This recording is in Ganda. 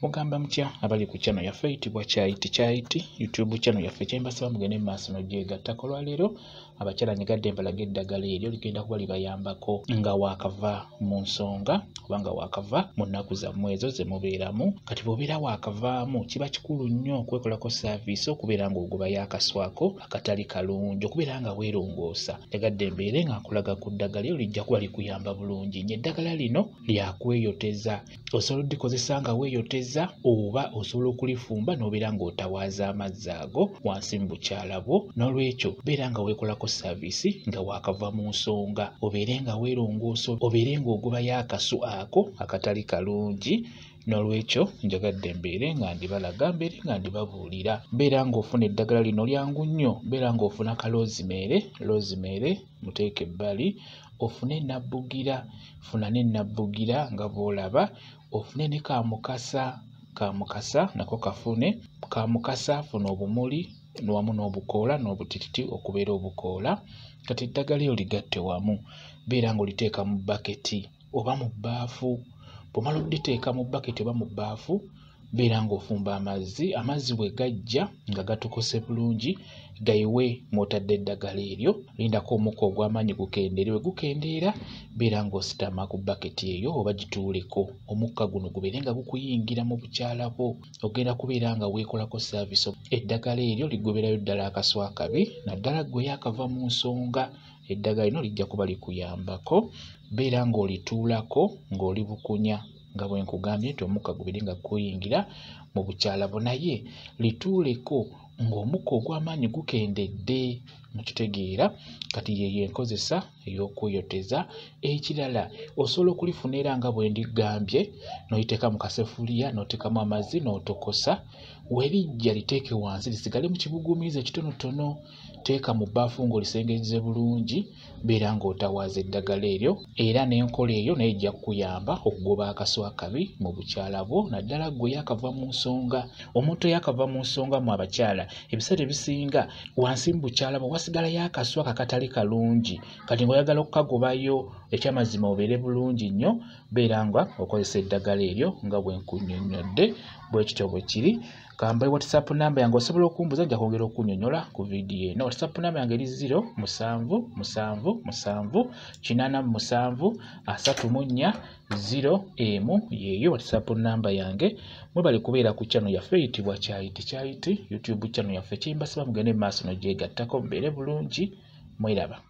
Mugamba mutya abali ku channel yaffe eyitibwa Kyaiti YouTube channel yaffe kyembasaba mugende mu maaso n'ogyegattako. Olwaleero abakyala nyigadde mbalaga eddagala eryo ligenda kuba libayambako nga waakava mu nsonga oba nga waakava mu nnaku zammwe ezo ze mubeeramu. Kati bw'obeera waakavaamu kiba kikulu nnyo okwekolako saaviisi okubeera ng'ogobayo akaswako akatali kalungi, okubeera nga weerongoosa. Njagadde mbeere nga nkulaga ku ddagala eryo lijja kuba likuyamba bulungi nnyo. Eddagala lino lyakweyoteza, osobola oddikozesa nga weeyoteza oba osobola okulifumba n'obeera ng'otawaaza amazzi ago wansi mu bukyala bwo. N'olwekyo beera nga weekolako saaviisi nga waakava mu nsonga, obeere nga weerongoosa, obeere ng'ogobayo akasu ako akatali kalungi. N'olwekyo njagadde mbeere nga ndibalaga, mbeere nga ndibabuulira. Beera ng'ofuna eddagala lino lyangu nnyo, beera ng'ofuna ka rosemary muteeke ebbali, ofune nabbugira, funa ne nabbugira nga bw'olaba, ofune ne kamukasa nako kafune. Kamukasa funa obumuli wamu n'obukoola n'obutititi okubeera obukoola. Kati eddagala eryo ligatte wamu, beera ng'oliteeka mu bbaketi oba mu bbaafu. Bw'omala odditeeka mu bbaketi oba mu bbaafu, beera ng'ofumba amazzi bwe gajja nga gatokose bulungi, gayiwe mw'otadde eddagala eryo. Lindako omukka ogw'amaanyi gukendeere, bwe gukendeera beera ng'ositama ku bbaketi eyo oba gituuleko. Omukka guno gubeere nga gukuyingira mu bukyala bwo, ogenda kubeera nga weekolako saaviisi. Eddagala eryo ligoberayo ddala akaswa akabi, naddala ggwe yakava mu nsonga. Eddagala lino lijja kuba likuyambako. Beera ng'olituulako ng'oli bukunya nga bwe nkugambye nti omukka gubeere nga gukuyingira mu bukyala bwo, naye lituuleko ng'omukka ogw'amaanyi gukendedde, mukitegeera. Kati yeyo enkozesa ey'okweyoteza. Ekirala osobola okulifuna era nga bwe ndigambye, n'oliteeka mu kasefuliya n'oteekamu amazzi n'otokosa. Werijja liteeke wansi lisigale mu kibuguumiizi ekitonotono. Teeka mu bbaafu ng'olisengezze bulungi, beera ng'otawaaza eddagala eryo. Era n'enkola eyo nayo ejja kukuyamba okugoba akaswa akabi mu bukyala bwo, naddala ggwe yakava mu nsonga. Omuntu yakava mu nsonga mu abakyala ebiseera ebisinga wansi mu bukyala bwo wasigalayo akaswa kakatali kalungi. Kati ng'oyagala okukagobayo ekyamazima obeere bulungi nnyo, beera nga okozesa eddagala eryo nga bwe nkunnyonnyodde. Bwe kityo bwe kiri. Kamba WhatsApp namba yange osobola okumbuza, nja kwongera okunnyonnyola ku vidiyo eno. WhatsApp namba yange eri 0777873401 yeyo WhatsApp namba yange. Mwebale kubeera ku channel yaffe eyitibwa Kyaiti YouTube channel yaffe. Kyembasaba mugende mu maaso n'ogyegattako, mubeere bulungi, mweraba.